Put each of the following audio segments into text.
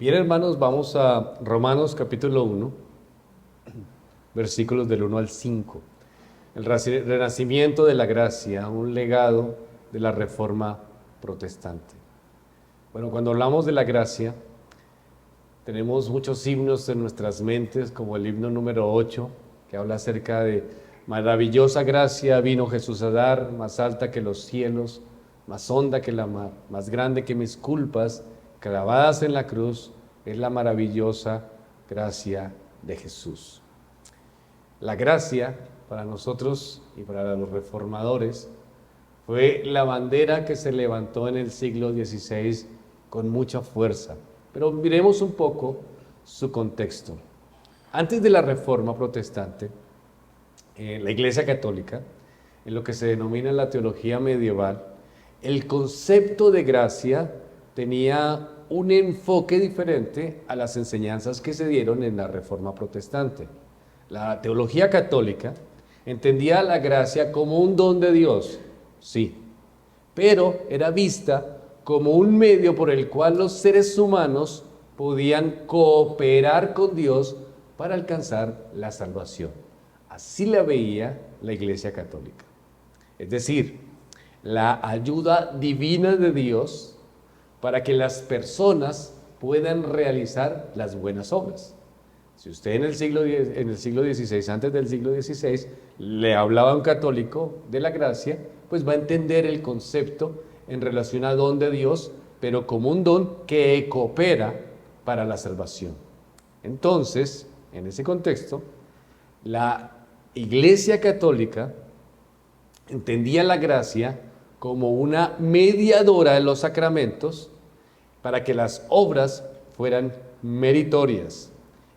Bien, hermanos, vamos a Romanos capítulo 1, versículos del 1 al 5. El renacimiento de la gracia, un legado de la reforma protestante. Bueno, cuando hablamos de la gracia, tenemos muchos himnos en nuestras mentes, como el himno número 8, que habla acerca de maravillosa gracia vino Jesús a dar, más alta que los cielos, más honda que la mar, más grande que mis culpas, clavadas en la cruz, es la maravillosa gracia de Jesús. La gracia, para nosotros y para los reformadores, fue la bandera que se levantó en el siglo XVI con mucha fuerza. Pero miremos un poco su contexto. Antes de la Reforma Protestante, la Iglesia Católica, en lo que se denomina la teología medieval, el concepto de gracia tenía un enfoque diferente a las enseñanzas que se dieron en la Reforma Protestante. La teología católica entendía la gracia como un don de Dios, sí, pero era vista como un medio por el cual los seres humanos podían cooperar con Dios para alcanzar la salvación. Así la veía la Iglesia Católica. Es decir, la ayuda divina de Dios para que las personas puedan realizar las buenas obras. Si usted en el siglo XVI, antes del siglo XVI, le hablaba a un católico de la gracia, pues va a entender el concepto en relación a don de Dios, pero como un don que coopera para la salvación. Entonces, en ese contexto, la Iglesia Católica entendía la gracia como una mediadora de los sacramentos para que las obras fueran meritorias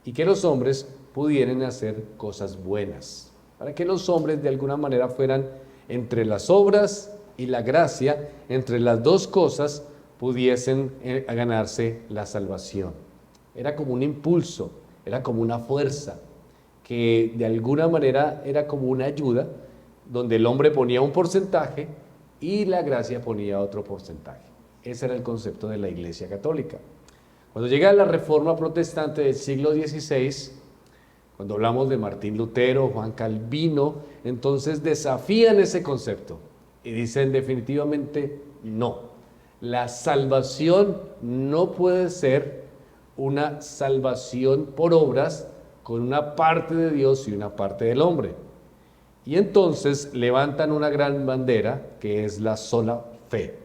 y que los hombres pudieran hacer cosas buenas, para que los hombres de alguna manera fueran entre las obras y la gracia, entre las dos cosas pudiesen ganarse la salvación. Era como un impulso, era como una fuerza, que de alguna manera era como una ayuda, donde el hombre ponía un porcentaje y la gracia ponía otro porcentaje. Ese era el concepto de la Iglesia Católica. Cuando llega la Reforma Protestante del siglo XVI, cuando hablamos de Martín Lutero, Juan Calvino, entonces desafían ese concepto y dicen definitivamente no. La salvación no puede ser una salvación por obras con una parte de Dios y una parte del hombre. Y entonces levantan una gran bandera que es la sola fe,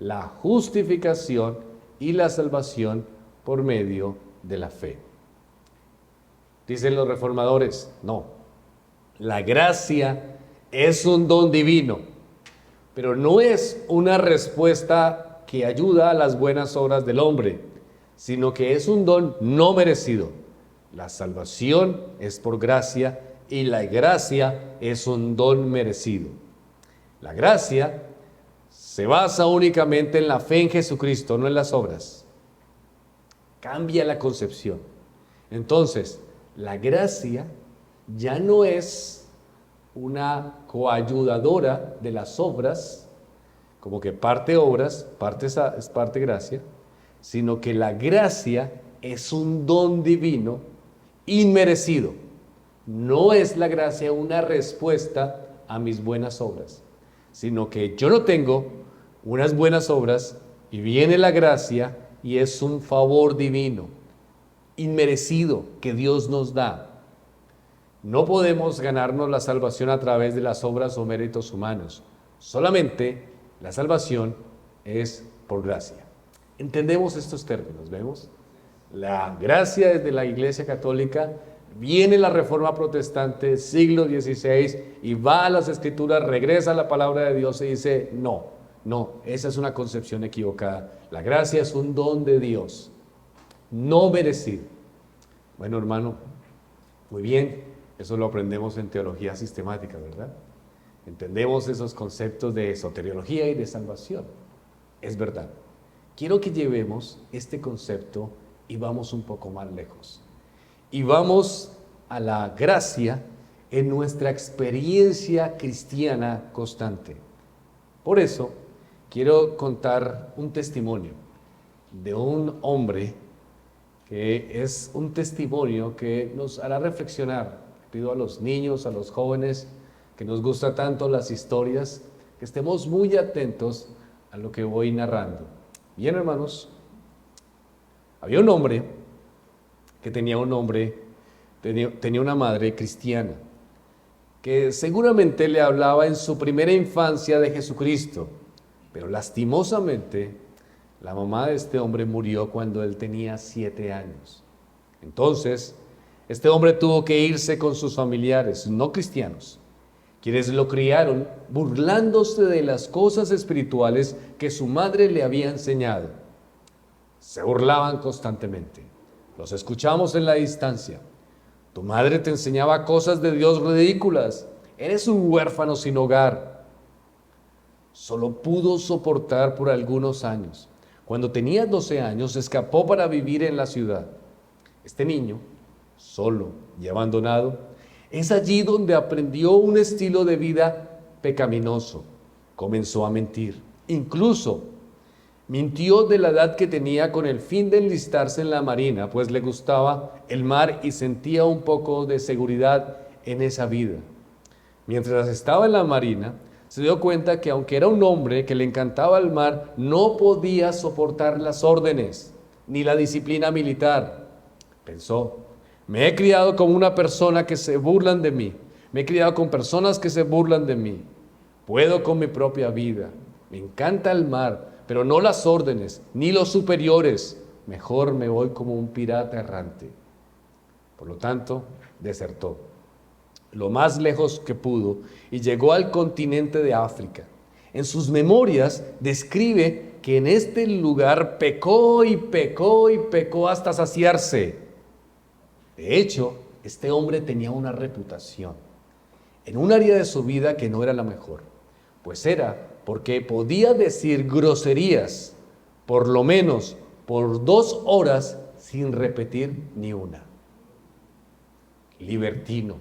la justificación y la salvación por medio de la fe. Dicen los reformadores, no, la gracia es un don divino, pero no es una respuesta que ayuda a las buenas obras del hombre, sino que es un don no merecido. La salvación es por gracia y la gracia es un don merecido. La gracia se basa únicamente en la fe en Jesucristo, no en las obras. Cambia la concepción. Entonces, la gracia ya no es una coayudadora de las obras, como que parte obras, es parte gracia, sino que la gracia es un don divino inmerecido. No es la gracia una respuesta a mis buenas obras, sino que yo no tengo unas buenas obras y viene la gracia y es un favor divino, inmerecido, que Dios nos da. No podemos ganarnos la salvación a través de las obras o méritos humanos. Solamente la salvación es por gracia. Entendemos estos términos, ¿vemos? La gracia desde la Iglesia Católica, viene la Reforma Protestante, siglo XVI, y va a las Escrituras, regresa a la palabra de Dios y dice, no, esa es una concepción equivocada. La gracia es un don de Dios, no merecido. Bueno, hermano, muy bien, eso lo aprendemos en teología sistemática, ¿verdad? Entendemos esos conceptos de soteriología y de salvación. Es verdad. Quiero que llevemos este concepto y vamos un poco más lejos. Y vamos a la gracia en nuestra experiencia cristiana constante. Por eso, quiero contar un testimonio de un hombre que es un testimonio que nos hará reflexionar. Pido a los niños, a los jóvenes, que nos gusta tanto las historias, que estemos muy atentos a lo que voy narrando. Bien, hermanos, había un hombre que tenía una madre cristiana, que seguramente le hablaba en su primera infancia de Jesucristo, pero lastimosamente la mamá de este hombre murió cuando él tenía 7 años. Entonces, este hombre tuvo que irse con sus familiares, no cristianos, quienes lo criaron burlándose de las cosas espirituales que su madre le había enseñado. Se burlaban constantemente. Los escuchamos en la distancia. Tu madre te enseñaba cosas de Dios ridículas. Eres un huérfano sin hogar. Solo pudo soportar por algunos años. Cuando tenía 12 años, escapó para vivir en la ciudad. Este niño, solo y abandonado, es allí donde aprendió un estilo de vida pecaminoso. Comenzó a mentir. Incluso mintió de la edad que tenía con el fin de enlistarse en la marina, pues le gustaba el mar y sentía un poco de seguridad en esa vida. Mientras estaba en la marina, se dio cuenta que aunque era un hombre que le encantaba el mar, no podía soportar las órdenes ni la disciplina militar. Pensó: me he criado con una persona que se burlan de mí. Me he criado con personas que se burlan de mí. Puedo con mi propia vida. Me encanta el mar, pero no las órdenes, ni los superiores. Mejor me voy como un pirata errante. Por lo tanto, desertó lo más lejos que pudo y llegó al continente de África. En sus memorias describe que en este lugar pecó y pecó y pecó hasta saciarse. De hecho, este hombre tenía una reputación en un área de su vida que no era la mejor, pues era porque podía decir groserías, por lo menos por 2 horas sin repetir ni una. Libertino,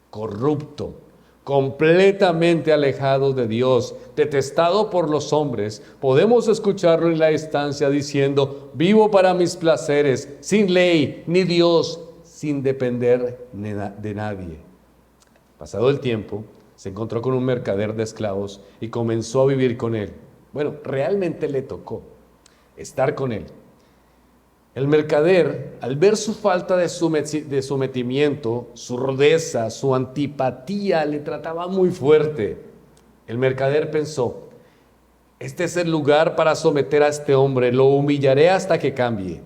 corrupto, completamente alejado de Dios, detestado por los hombres. Podemos escucharlo en la estancia diciendo: vivo para mis placeres, sin ley ni Dios, sin depender de nadie. Pasado el tiempo, se encontró con un mercader de esclavos y comenzó a vivir con él. Bueno, realmente le tocó estar con él. El mercader, al ver su falta de sometimiento, su rudeza, su antipatía, le trataba muy fuerte. El mercader pensó: este es el lugar para someter a este hombre, lo humillaré hasta que cambie.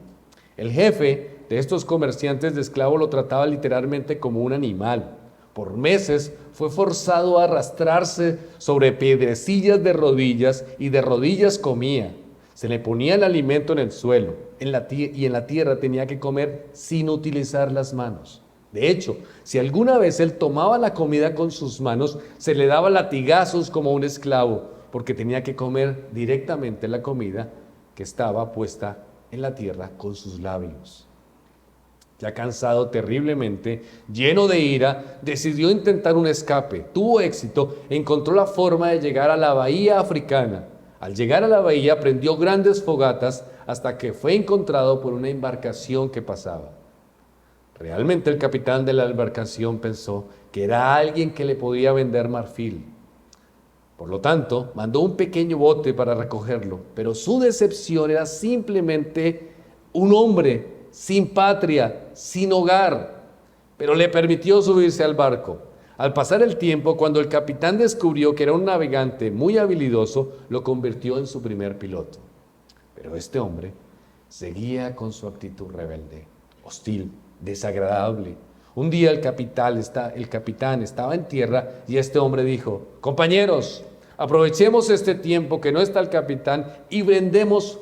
El jefe de estos comerciantes de esclavos lo trataba literalmente como un animal. Por meses fue forzado a arrastrarse sobre piedrecillas de rodillas y de rodillas comía. Se le ponía el alimento en el suelo y en la tierra tenía que comer sin utilizar las manos. De hecho, si alguna vez él tomaba la comida con sus manos, se le daba latigazos como un esclavo, porque tenía que comer directamente la comida que estaba puesta en la tierra con sus labios. Ya cansado terriblemente, lleno de ira, decidió intentar un escape. Tuvo éxito, encontró la forma de llegar a la bahía africana. Al llegar a la bahía prendió grandes fogatas hasta que fue encontrado por una embarcación que pasaba. Realmente el capitán de la embarcación pensó que era alguien que le podía vender marfil. Por lo tanto, mandó un pequeño bote para recogerlo, pero su decepción era simplemente un hombre sin patria, sin hogar, pero le permitió subirse al barco. Al pasar el tiempo, cuando el capitán descubrió que era un navegante muy habilidoso, lo convirtió en su primer piloto. Pero este hombre seguía con su actitud rebelde, hostil, desagradable. Un día el capitán estaba en tierra y este hombre dijo: compañeros, aprovechemos este tiempo que no está el capitán y brindemos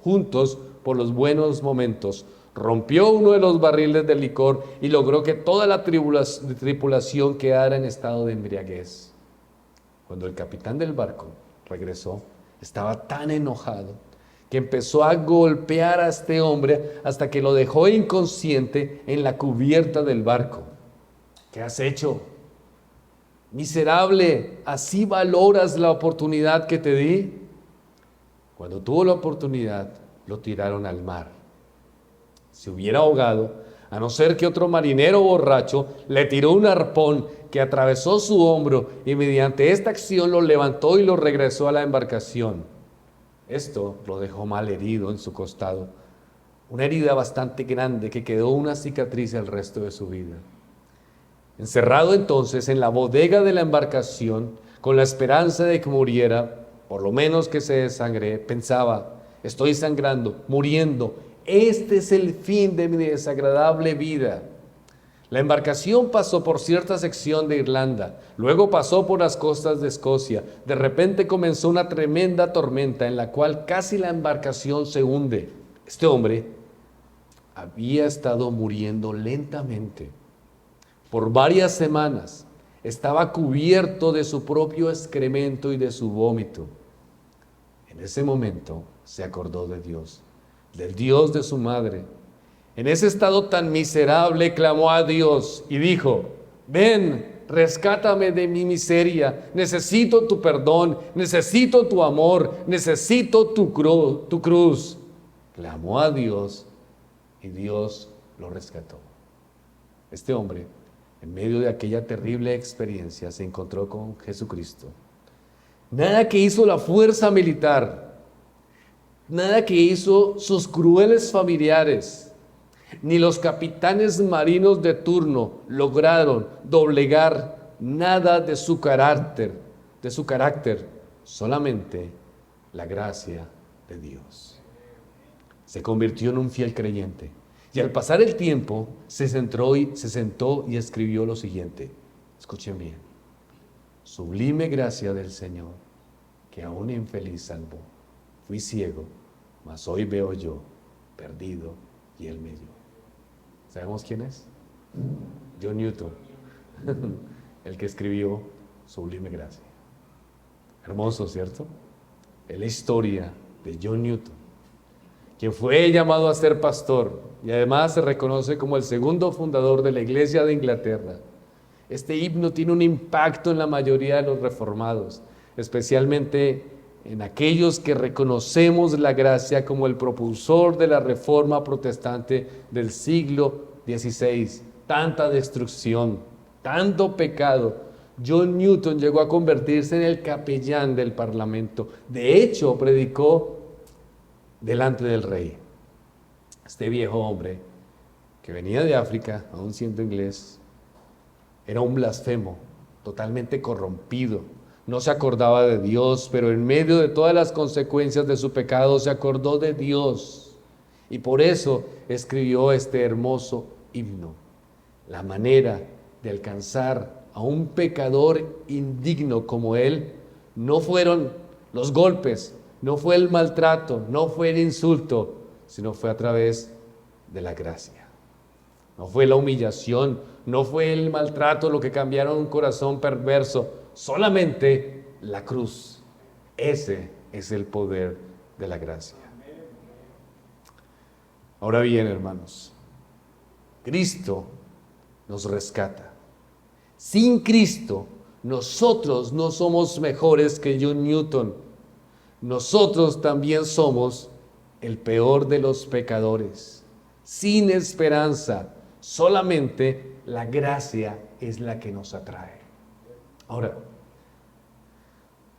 juntos por los buenos momentos. Rompió uno de los barriles de licor y logró que toda la tripulación quedara en estado de embriaguez. Cuando el capitán del barco regresó, estaba tan enojado que empezó a golpear a este hombre hasta que lo dejó inconsciente en la cubierta del barco. ¿Qué has hecho? Miserable, ¿así valoras la oportunidad que te di? Cuando tuvo la oportunidad, lo tiraron al mar. se hubiera ahogado, a no ser que otro marinero borracho le tiró un arpón que atravesó su hombro y mediante esta acción lo levantó y lo regresó a la embarcación. Esto lo dejó mal herido en su costado, una herida bastante grande que quedó una cicatriz el resto de su vida. Encerrado entonces en la bodega de la embarcación, con la esperanza de que muriera, por lo menos que se desangre, pensaba: estoy sangrando, muriendo, este es el fin de mi desagradable vida. La embarcación pasó por cierta sección de Irlanda, luego pasó por las costas de Escocia. De repente comenzó una tremenda tormenta en la cual casi la embarcación se hunde. Este hombre había estado muriendo lentamente por varias semanas. Estaba cubierto de su propio excremento y de su vómito. En ese momento se acordó de Dios, del Dios de su madre. En ese estado tan miserable clamó a Dios y dijo: ven, rescátame de mi miseria, necesito tu perdón, necesito tu amor, necesito tu cruz. Clamó a Dios y Dios lo rescató. Este hombre, en medio de aquella terrible experiencia, se encontró con Jesucristo. Nada que hizo la fuerza militar, nada que hizo sus crueles familiares, ni los capitanes marinos de turno lograron doblegar nada de su carácter, solamente la gracia de Dios. Se convirtió en un fiel creyente. Y al pasar el tiempo, se sentó y escribió lo siguiente. Escuchen bien. Sublime gracia del Señor, que aún infeliz salvó. Fui ciego, mas hoy veo yo, perdido, y Él me dio. ¿Sabemos quién es? John Newton, el que escribió Sublime gracia. Hermoso, ¿cierto? Es la historia de John Newton, quien fue llamado a ser pastor y además se reconoce como el segundo fundador de la Iglesia de Inglaterra. Este himno tiene un impacto en la mayoría de los reformados, especialmente en aquellos que reconocemos la gracia como el propulsor de la reforma protestante del siglo XVI. Tanta destrucción, tanto pecado. John Newton llegó a convertirse en el capellán del Parlamento. De hecho, predicó delante del rey. Este viejo hombre, que venía de África, aún siendo inglés, era un blasfemo, totalmente corrompido. No se acordaba de Dios, pero en medio de todas las consecuencias de su pecado se acordó de Dios. Y por eso escribió este hermoso himno. La manera de alcanzar a un pecador indigno como él no fueron los golpes, no fue el maltrato, no fue el insulto, sino fue a través de la gracia. No fue la humillación, no fue el maltrato lo que cambiaron un corazón perverso, solamente la cruz. Ese es el poder de la gracia. Ahora bien, hermanos, Cristo nos rescata. Sin Cristo, nosotros no somos mejores que John Newton. Nosotros también somos el peor de los pecadores, sin esperanza. Solamente la gracia es la que nos atrae. Ahora,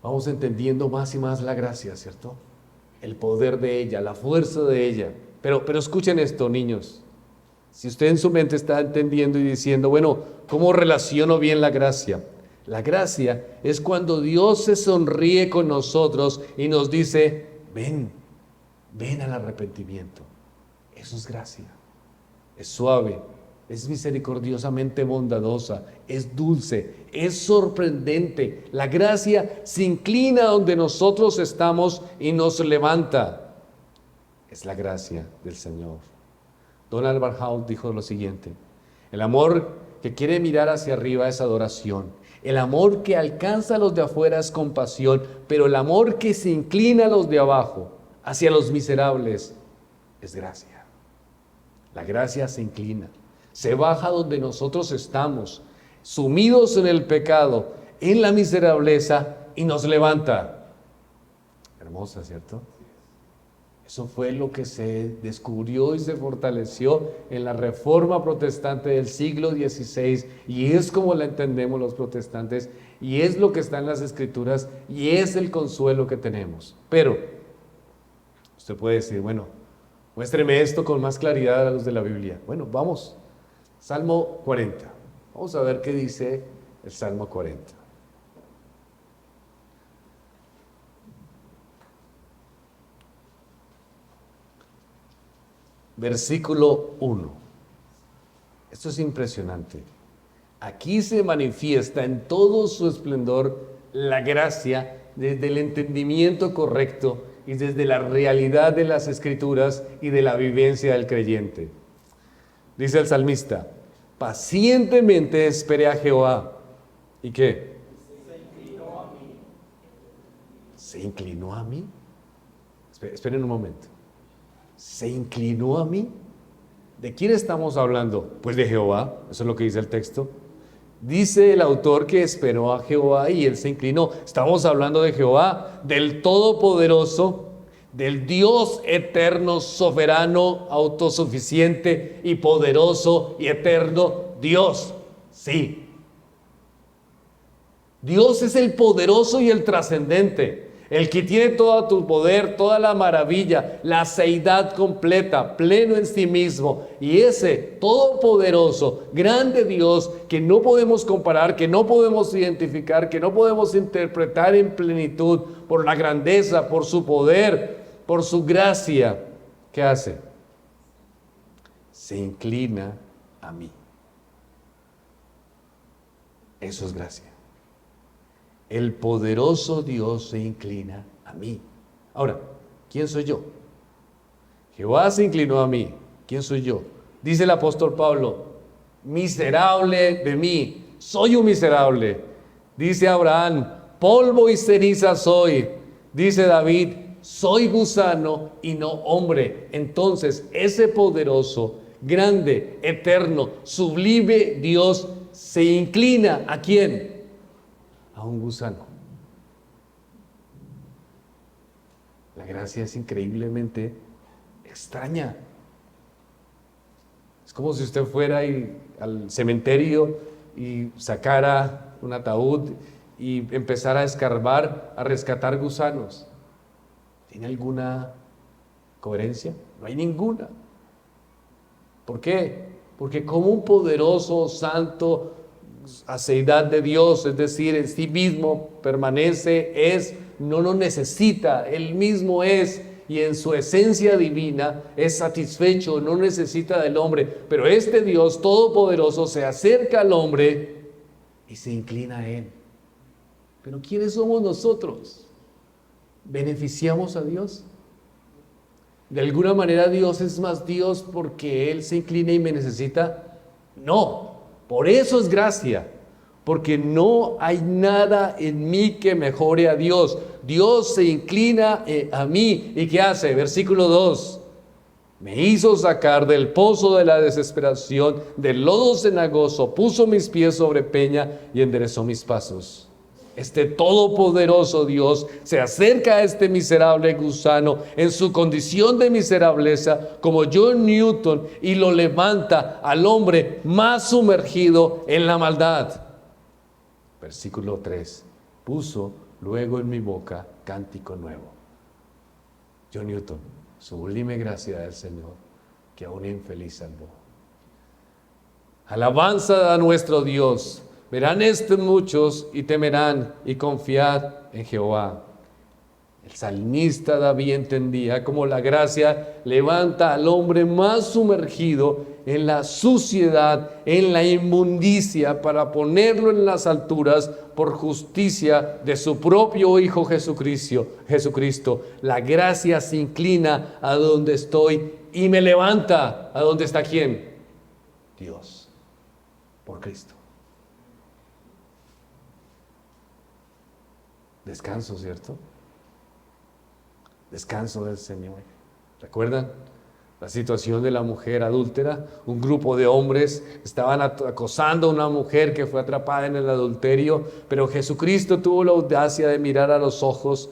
vamos entendiendo más y más la gracia, ¿cierto? El poder de ella, la fuerza de ella. Pero escuchen esto, niños. Si usted en su mente está entendiendo y diciendo, bueno, ¿cómo relaciono bien la gracia? La gracia es cuando Dios se sonríe con nosotros y nos dice, ven al arrepentimiento. Eso es gracia. Es suave, es misericordiosamente bondadosa, es dulce, es sorprendente. La gracia se inclina donde nosotros estamos y nos levanta. Es la gracia del Señor. Donald Barnhouse dijo lo siguiente: el amor que quiere mirar hacia arriba es adoración. El amor que alcanza a los de afuera es compasión, pero el amor que se inclina a los de abajo, hacia los miserables, es gracia. La gracia se inclina, se baja donde nosotros estamos, sumidos en el pecado, en la miserableza, y nos levanta. Hermosa, ¿cierto? Eso fue lo que se descubrió y se fortaleció en la Reforma Protestante del siglo XVI, y es como la entendemos los protestantes, y es lo que está en las Escrituras, y es el consuelo que tenemos. Pero usted puede decir, bueno, muéstreme esto con más claridad a los de la Biblia. Bueno, vamos, Salmo 40. Vamos a ver qué dice el Salmo 40. Versículo 1. Esto es impresionante. Aquí se manifiesta en todo su esplendor la gracia desde el entendimiento correcto y desde la realidad de las Escrituras y de la vivencia del creyente. Dice el salmista, pacientemente esperé a Jehová. ¿Y qué? Se inclinó a mí. ¿Se inclinó a mí? Esperen un momento. ¿Se inclinó a mí? ¿De quién estamos hablando? Pues de Jehová, eso es lo que dice el texto. Dice el autor que esperó a Jehová y él se inclinó. Estamos hablando de Jehová, del Todopoderoso, del Dios eterno, soberano, autosuficiente y poderoso y eterno Dios. Sí. Dios es el poderoso y el trascendente. El que tiene todo tu poder, toda la maravilla, la seidad completa, pleno en sí mismo. Y ese todopoderoso, grande Dios que no podemos comparar, que no podemos identificar, que no podemos interpretar en plenitud por la grandeza, por su poder, por su gracia. ¿Qué hace? Se inclina a mí. Eso es gracia. El poderoso Dios se inclina a mí. Ahora, ¿quién soy yo? Jehová se inclinó a mí. ¿Quién soy yo? Dice el apóstol Pablo, miserable de mí, soy un miserable. Dice Abraham, polvo y ceniza soy. Dice David, soy gusano y no hombre. Entonces, ese poderoso, grande, eterno, sublime Dios se inclina ¿a quién? A un gusano. La gracia es increíblemente extraña. Es como si usted fuera al cementerio y sacara un ataúd y empezara a escarbar, a rescatar gusanos. ¿Tiene alguna coherencia? No hay ninguna. ¿Por qué? Porque como un poderoso, santo, aceidad de Dios, es decir, en sí mismo permanece, es, no lo necesita, Él mismo es, y en su esencia divina es satisfecho, no necesita del hombre. Pero este Dios todopoderoso se acerca al hombre y se inclina a Él. ¿Pero quiénes somos nosotros? ¿Beneficiamos a Dios? ¿De alguna manera Dios es más Dios porque Él se inclina y me necesita? No. Por eso es gracia, porque no hay nada en mí que mejore a Dios. Dios se inclina a mí. ¿Y qué hace? Versículo 2. Me hizo sacar del pozo de la desesperación, del lodo cenagoso, puso mis pies sobre peña y enderezó mis pasos. Este todopoderoso Dios se acerca a este miserable gusano en su condición de miserableza como John Newton y lo levanta al hombre más sumergido en la maldad. Versículo 3. Puso luego en mi boca cántico nuevo. John Newton, sublime gracia del Señor que a un infeliz salvó. Alabanza a nuestro Dios. Verán esto muchos y temerán y confiad en Jehová. El salmista David entendía cómo la gracia levanta al hombre más sumergido en la suciedad, en la inmundicia, para ponerlo en las alturas por justicia de su propio Hijo Jesucristo. La gracia se inclina a donde estoy y me levanta a donde está ¿quién? Dios, por Cristo. Descanso, ¿cierto? Descanso del Señor. ¿Recuerdan la situación de la mujer adúltera? Un grupo de hombres estaban acosando a una mujer que fue atrapada en el adulterio, pero Jesucristo tuvo la audacia de mirar a los ojos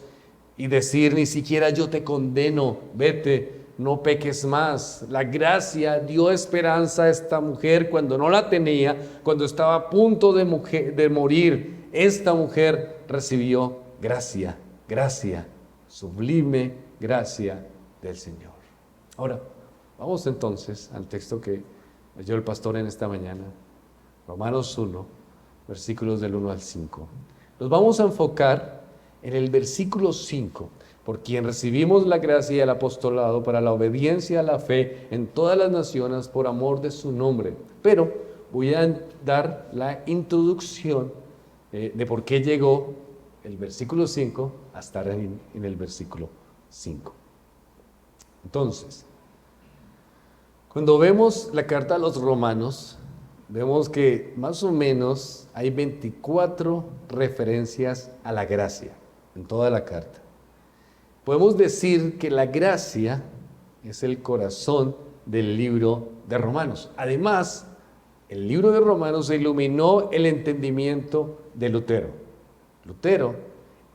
y decir, ni siquiera yo te condeno, vete, no peques más. La gracia dio esperanza a esta mujer cuando no la tenía, cuando estaba a punto de morir. Esta mujer recibió gracia, gracia, sublime gracia del Señor. Ahora, vamos entonces al texto que leyó el pastor en esta mañana, Romanos 1, versículos del 1 al 5. Nos vamos a enfocar en el versículo 5, por quien recibimos la gracia y el apostolado para la obediencia a la fe en todas las naciones por amor de su nombre. Pero voy a dar la introducción de por qué llegó el versículo 5 a estar en el versículo 5. Entonces, cuando vemos la carta a los romanos, vemos que más o menos hay 24 referencias a la gracia en toda la carta. Podemos decir que la gracia es el corazón del libro de Romanos. Además, el libro de Romanos iluminó el entendimiento de Lutero. Lutero,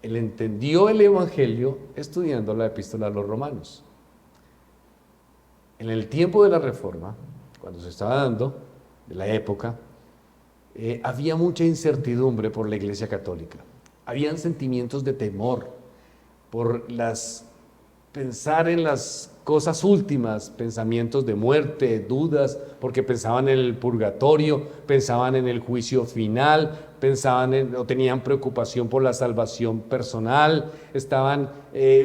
él entendió el Evangelio estudiando la epístola a los Romanos. En el tiempo de la Reforma, cuando se estaba dando, de la época, había mucha incertidumbre por la Iglesia Católica. Habían sentimientos de temor por pensar en las cosas últimas, pensamientos de muerte, dudas, porque pensaban en el purgatorio, pensaban en el juicio final, o tenían preocupación por la salvación personal, estaban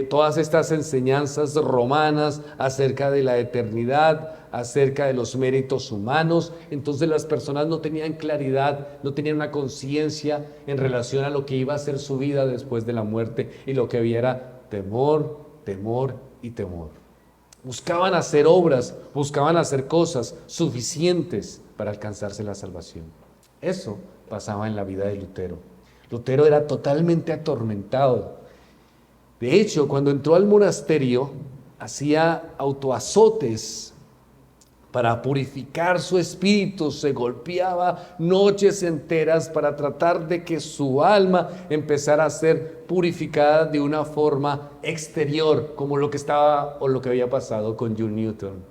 todas estas enseñanzas romanas acerca de la eternidad, acerca de los méritos humanos. Entonces las personas no tenían claridad, no tenían una conciencia en relación a lo que iba a ser su vida después de la muerte, y lo que había era temor, temor y temor. Buscaban hacer obras, buscaban hacer cosas suficientes para alcanzarse la salvación. Eso pasaba en la vida de Lutero. Lutero era totalmente atormentado. De hecho, cuando entró al monasterio, hacía autoazotes para purificar su espíritu, se golpeaba noches enteras para tratar de que su alma empezara a ser purificada de una forma exterior, como lo que había pasado con John Newton.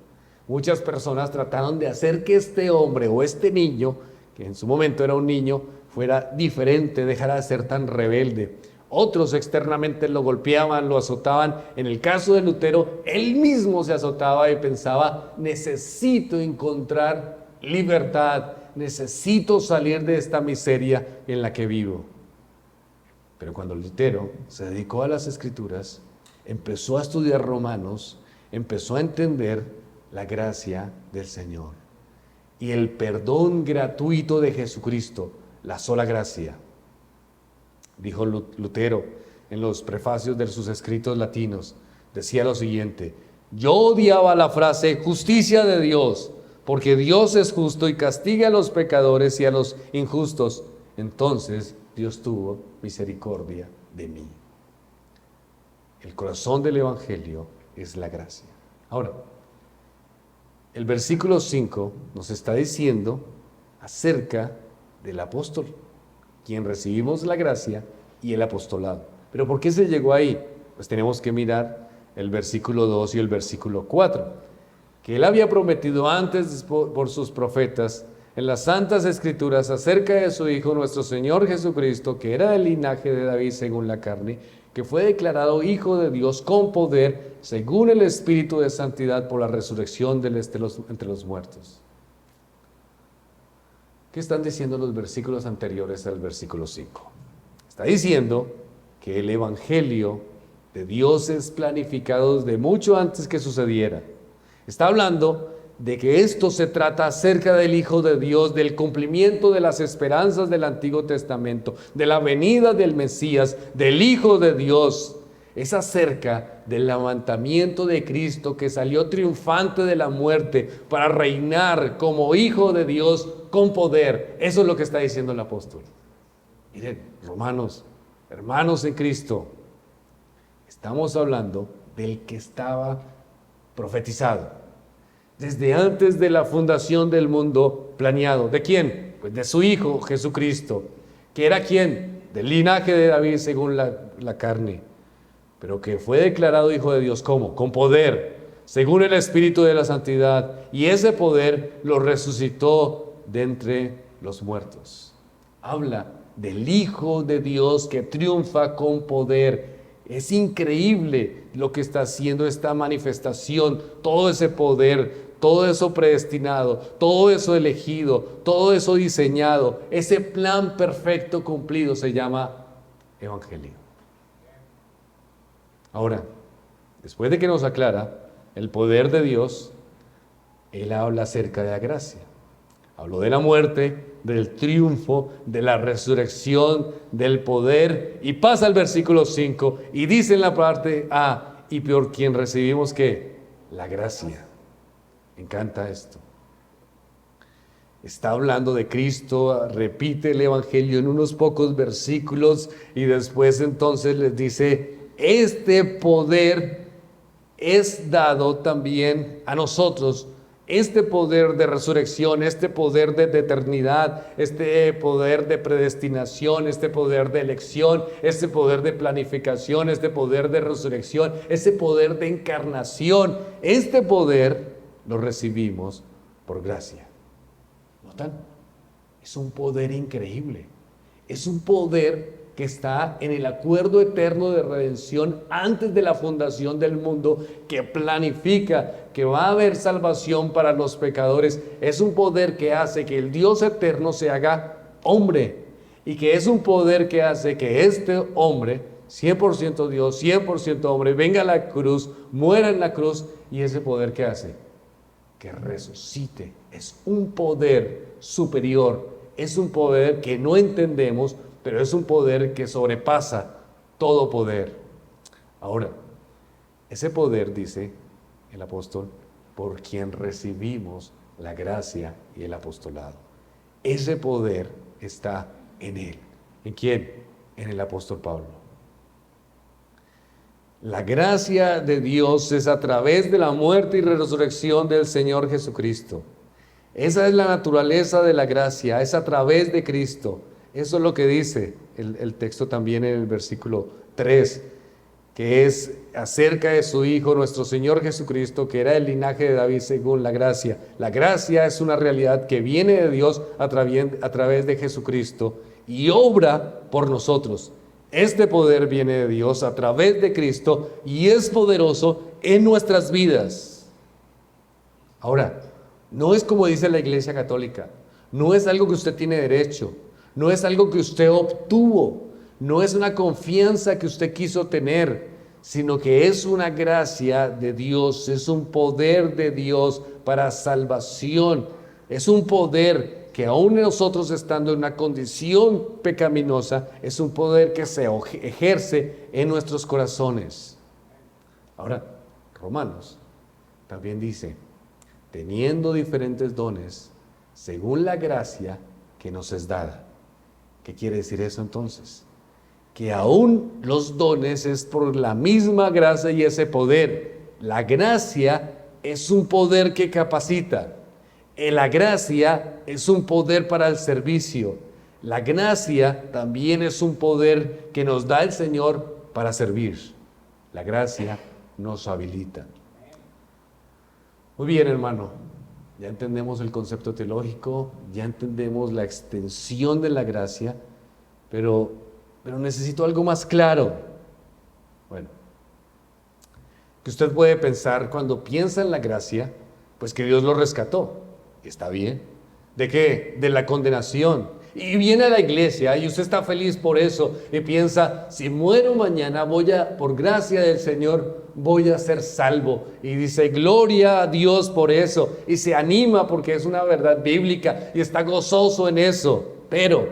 Muchas personas trataron de hacer que este hombre o este niño, que en su momento era un niño, fuera diferente, dejara de ser tan rebelde. Otros externamente lo golpeaban, lo azotaban. En el caso de Lutero, él mismo se azotaba y pensaba: necesito encontrar libertad, necesito salir de esta miseria en la que vivo. Pero cuando Lutero se dedicó a las Escrituras, empezó a estudiar Romanos, empezó a entender la gracia del Señor y el perdón gratuito de Jesucristo, la sola gracia. Dijo Lutero en los prefacios de sus escritos latinos, decía lo siguiente: yo odiaba la frase justicia de Dios, porque Dios es justo y castiga a los pecadores y a los injustos. Entonces Dios tuvo misericordia de mí. El corazón del Evangelio es la gracia. Ahora, el versículo 5 nos está diciendo acerca del apóstol, quien recibimos la gracia y el apostolado. ¿Pero por qué se llegó ahí? Pues tenemos que mirar el versículo 2 y el versículo 4, que él había prometido antes por sus profetas en las Santas Escrituras acerca de su Hijo, nuestro Señor Jesucristo, que era del linaje de David según la carne, que fue declarado Hijo de Dios con poder, según el Espíritu de Santidad, por la resurrección entre los muertos. ¿Qué están diciendo los versículos anteriores al versículo 5? Está diciendo que el Evangelio de Dios es planificado desde mucho antes que sucediera. Está hablando de que esto se trata acerca del Hijo de Dios, del cumplimiento de las esperanzas del Antiguo Testamento, de la venida del Mesías, del Hijo de Dios. Es acerca del levantamiento de Cristo, que salió triunfante de la muerte para reinar como Hijo de Dios con poder. Eso es lo que está diciendo el apóstol. Miren, hermanos en Cristo, estamos hablando del que estaba profetizado desde antes de la fundación del mundo planeado. ¿De quién? Pues de su Hijo Jesucristo, que era ¿quién? Del linaje de David según la carne. pero que fue declarado Hijo de Dios. ¿Cómo? Con poder, según el Espíritu de la Santidad, y ese poder lo resucitó de entre los muertos. Habla del Hijo de Dios que triunfa con poder. Es increíble lo que está haciendo esta manifestación, todo ese poder, todo eso predestinado, todo eso elegido, todo eso diseñado, ese plan perfecto cumplido se llama Evangelio. Ahora, después de que nos aclara el poder de Dios, Él habla acerca de la gracia. Habló de la muerte, del triunfo, de la resurrección, del poder, y pasa al versículo 5 y dice en la parte A, y por quien recibimos ¿qué? La gracia. Me encanta esto. Está hablando de Cristo, repite el Evangelio en unos pocos versículos y después entonces les dice, este poder es dado también a nosotros. Este poder de resurrección, este poder de eternidad, este poder de predestinación, este poder de elección, este poder de planificación, este poder de resurrección, ese poder de encarnación, este poder lo recibimos por gracia. ¿Notan? Es un poder increíble. Es un poder que está en el acuerdo eterno de redención antes de la fundación del mundo, que planifica que va a haber salvación para los pecadores. Es un poder que hace que el Dios eterno se haga hombre, y que es un poder que hace que este hombre, 100% Dios, 100% hombre, venga a la cruz, muera en la cruz, y ese poder que hace que resucite. Es un poder superior, es un poder que no entendemos, pero es un poder que sobrepasa todo poder. Ahora, ese poder, dice el apóstol, por quien recibimos la gracia y el apostolado. Ese poder está en él. ¿En quién? En el apóstol Pablo. La gracia de Dios es a través de la muerte y resurrección del Señor Jesucristo. Esa es la naturaleza de la gracia, es a través de Cristo. Eso es lo que dice el texto también en el versículo 3, que es acerca de su Hijo, nuestro Señor Jesucristo, que era el linaje de David según la gracia. La gracia es una realidad que viene de Dios a través de Jesucristo y obra por nosotros. Este poder viene de Dios a través de Cristo y es poderoso en nuestras vidas. Ahora, no es como dice la Iglesia Católica, no es algo que usted tiene derecho, no es algo que usted obtuvo, no es una confianza que usted quiso tener, sino que es una gracia de Dios, es un poder de Dios para salvación, es un poder que aún nosotros estando en una condición pecaminosa, es un poder que se ejerce en nuestros corazones. Ahora, Romanos también dice, teniendo diferentes dones, según la gracia que nos es dada. ¿Qué quiere decir eso entonces? Que aún los dones es por la misma gracia y ese poder. La gracia es un poder que capacita. La gracia es un poder para el servicio. La gracia también es un poder que nos da el Señor para servir. La gracia nos habilita. Muy bien, hermano. Ya entendemos el concepto teológico, ya entendemos la extensión de la gracia, pero necesito algo más claro. Bueno, que usted puede pensar cuando piensa en la gracia, pues que Dios lo rescató. Está bien. ¿De qué? De la condenación. Y viene a la iglesia y usted está feliz por eso y piensa, si muero mañana por gracia del Señor, voy a ser salvo. Y dice, gloria a Dios por eso. Y se anima porque es una verdad bíblica y está gozoso en eso. Pero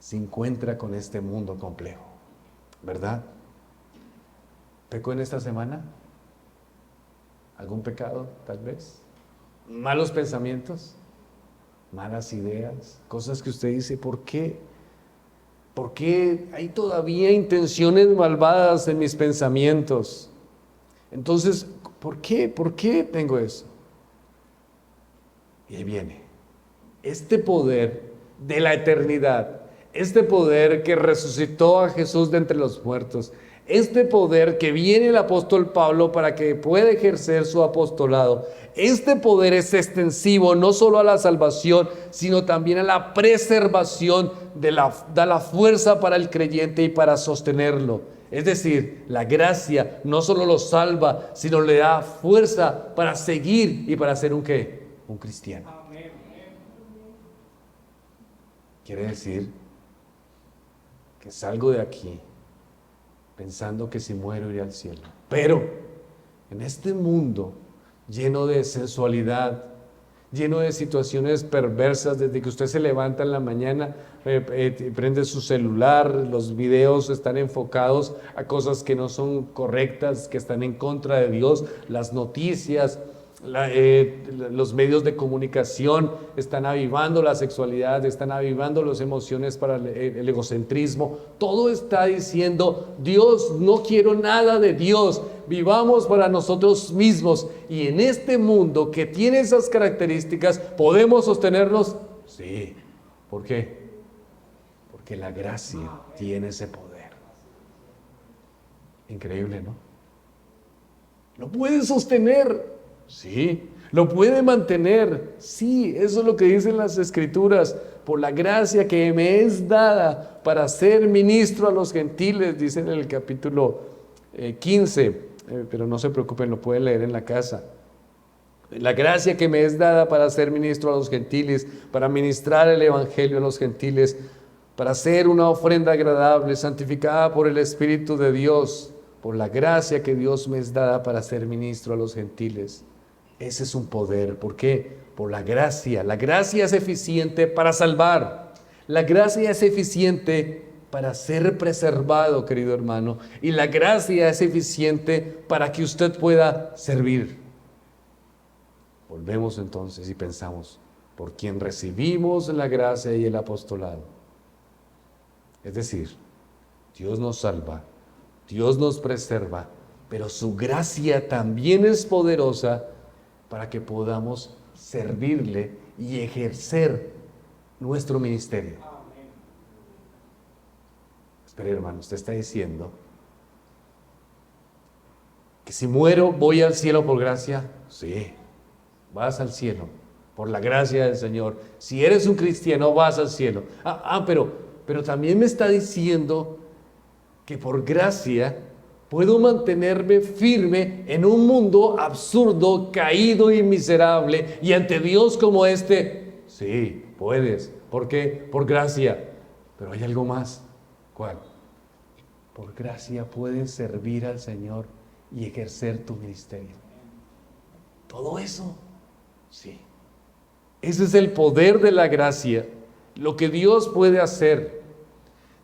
se encuentra con este mundo complejo, ¿verdad? ¿Pecó en esta semana? ¿Algún pecado, tal vez? ¿Malos pensamientos? ¿Malas ideas? Cosas que usted dice, ¿por qué? ¿Por qué hay todavía intenciones malvadas en mis pensamientos? Entonces, ¿por qué? ¿Por qué tengo eso? Y ahí viene este poder de la eternidad, este poder que resucitó a Jesús de entre los muertos, este poder que viene el apóstol Pablo para que pueda ejercer su apostolado, este poder es extensivo no solo a la salvación, sino también a la preservación, da la fuerza para el creyente y para sostenerlo. Es decir, la gracia no solo lo salva, sino le da fuerza para seguir y para ser un ¿qué? Un cristiano. Quiere decir que salgo de aquí pensando que si muero iré al cielo. Pero en este mundo lleno de sensualidad, lleno de situaciones perversas, desde que usted se levanta en la mañana, prende su celular, los videos están enfocados a cosas que no son correctas, que están en contra de Dios, las noticias, los medios de comunicación están avivando la sexualidad, están avivando las emociones para el egocentrismo. Todo está diciendo: Dios, no quiero nada de Dios, vivamos para nosotros mismos. Y en este mundo que tiene esas características, ¿podemos sostenernos? Sí. ¿Por qué? Porque la gracia tiene ese poder. Increíble, ¿no? ¿Lo puede sostener? Sí. ¿Lo puede mantener? Sí. Eso es lo que dicen las Escrituras. Por la gracia que me es dada para ser ministro a los gentiles, dicen en el capítulo 15, pero no se preocupen, lo pueden leer en la casa. La gracia que me es dada para ser ministro a los gentiles, para ministrar el evangelio a los gentiles, para ser una ofrenda agradable, santificada por el Espíritu de Dios, por la gracia que Dios me es dada para ser ministro a los gentiles. Ese es un poder. ¿Por qué? Por la gracia. La gracia es eficiente para salvar. La gracia es eficiente para ser preservado, querido hermano. Y la gracia es eficiente para que usted pueda servir. Volvemos entonces y pensamos: por quien recibimos la gracia y el apostolado. Es decir, Dios nos salva, Dios nos preserva, pero su gracia también es poderosa para que podamos servirle y ejercer nuestro ministerio. Espera, hermano, usted está diciendo que si muero voy al cielo por gracia. Sí, vas al cielo por la gracia del Señor. Si eres un cristiano, vas al cielo. Pero también me está diciendo que por gracia puedo mantenerme firme en un mundo absurdo, caído y miserable, y ante Dios como este. Sí, puedes. ¿Por qué? Por gracia. Pero hay algo más. ¿Cuál? Por gracia puedes servir al Señor y ejercer tu ministerio. Todo eso. Sí. Ese es el poder de la gracia, lo que Dios puede hacer.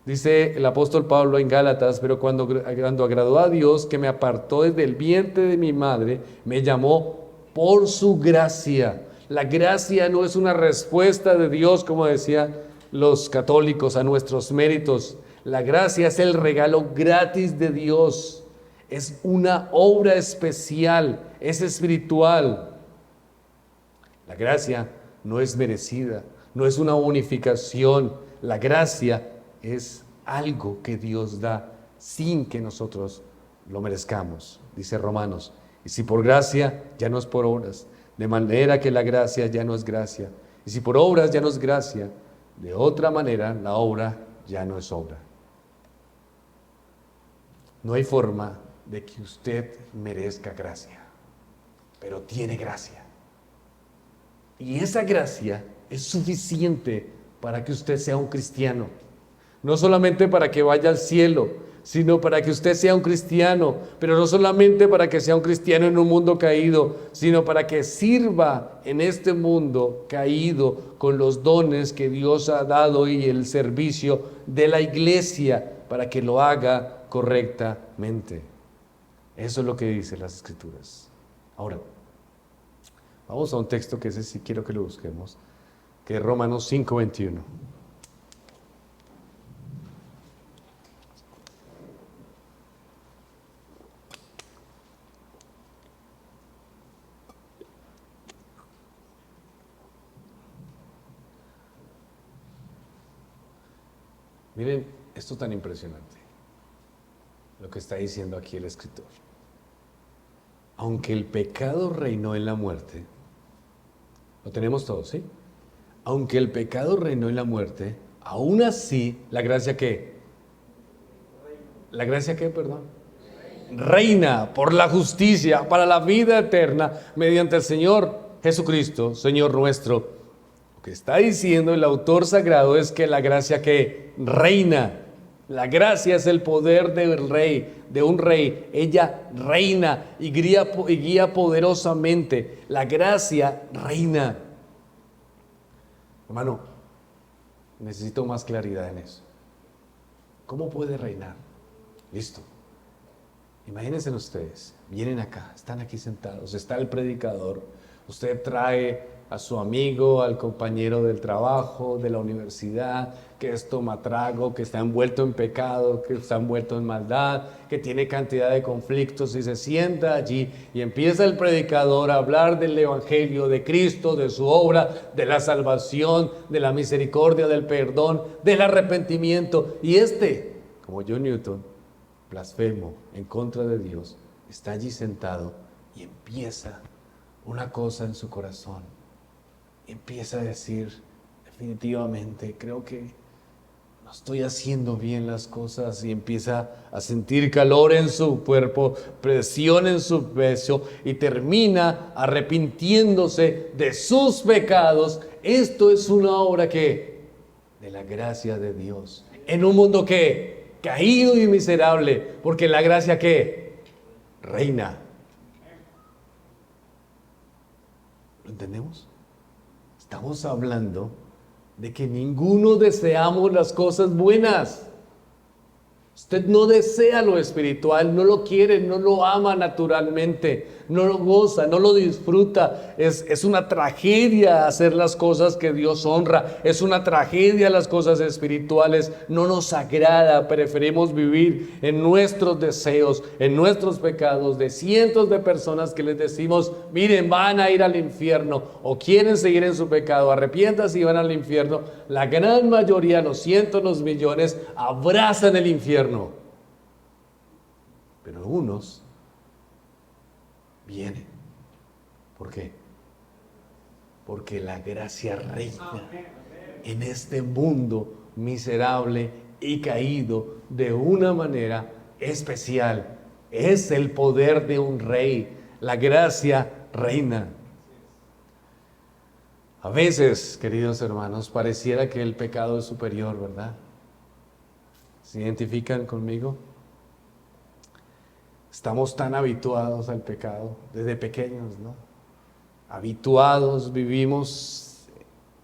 Dice el apóstol Pablo en Gálatas: pero cuando agradó a Dios, que me apartó desde el vientre de mi madre, me llamó por su gracia. La gracia no es una respuesta de Dios, como decían los católicos, a nuestros méritos. La gracia es el regalo gratis de Dios. Es una obra especial, es espiritual. La gracia no es merecida, no es una unificación. La gracia es algo que Dios da sin que nosotros lo merezcamos, dice Romanos. Y si por gracia, ya no es por obras, de manera que la gracia ya no es gracia. Y si por obras ya no es gracia, de otra manera la obra ya no es obra. No hay forma de que usted merezca gracia, pero tiene gracia. Y esa gracia es suficiente para que usted sea un cristiano. No solamente para que vaya al cielo, sino para que usted sea un cristiano. Pero no solamente para que sea un cristiano en un mundo caído, sino para que sirva en este mundo caído con los dones que Dios ha dado y el servicio de la iglesia, para que lo haga correctamente. Eso es lo que dicen las Escrituras. Ahora, vamos a un texto que ese sí quiero que lo busquemos, que es Romanos 5:21. Miren, esto es tan impresionante. lo que está diciendo aquí el escritor. Aunque el pecado reinó en la muerte, lo tenemos todos, ¿sí? Aunque el pecado reinó en la muerte, aún así, ¿la gracia qué? ¿La gracia qué, perdón? Reina por la justicia, para la vida eterna, mediante el Señor Jesucristo, Señor nuestro. Lo que está diciendo el autor sagrado es que la gracia que reina. La gracia es el poder del rey, de un rey. Ella reina y guía poderosamente. La gracia reina. Hermano, necesito más claridad en eso. ¿Cómo puede reinar? Listo. Imagínense ustedes, vienen acá, están aquí sentados, está el predicador. Usted trae a su amigo, al compañero del trabajo, de la universidad, que es tomatrago, que está envuelto en pecado, que está envuelto en maldad, que tiene cantidad de conflictos, y se sienta allí y empieza el predicador a hablar del evangelio, de Cristo, de su obra, de la salvación, de la misericordia, del perdón, del arrepentimiento. Y como John Newton, blasfemo en contra de Dios, está allí sentado y empieza una cosa en su corazón. Empieza a decir, definitivamente, creo que no estoy haciendo bien las cosas, y empieza a sentir calor en su cuerpo, presión en su pecho, y termina arrepintiéndose de sus pecados. Esto es una obra de la gracia de Dios, en un mundo caído y miserable, porque la gracia reina. ¿Lo entendemos? Estamos hablando de que ninguno deseamos las cosas buenas. Usted no desea lo espiritual, no lo quiere, no lo ama naturalmente, no lo goza, no lo disfruta. Es una tragedia hacer las cosas que Dios honra. Es una tragedia las cosas espirituales. No nos agrada. Preferimos vivir en nuestros deseos, en nuestros pecados, de cientos de personas que les decimos, miren, van a ir al infierno, o quieren seguir en su pecado, arrepiéntanse y van al infierno. La gran mayoría, los cientos, los millones, abrazan el infierno. Pero unos vienen. ¿Por qué? Porque la gracia reina en este mundo miserable y caído de una manera especial. Es el poder de un rey. La gracia reina. A veces, queridos hermanos, pareciera que el pecado es superior, ¿verdad? ¿Se identifican conmigo? Estamos tan habituados al pecado desde pequeños, ¿no? Habituados,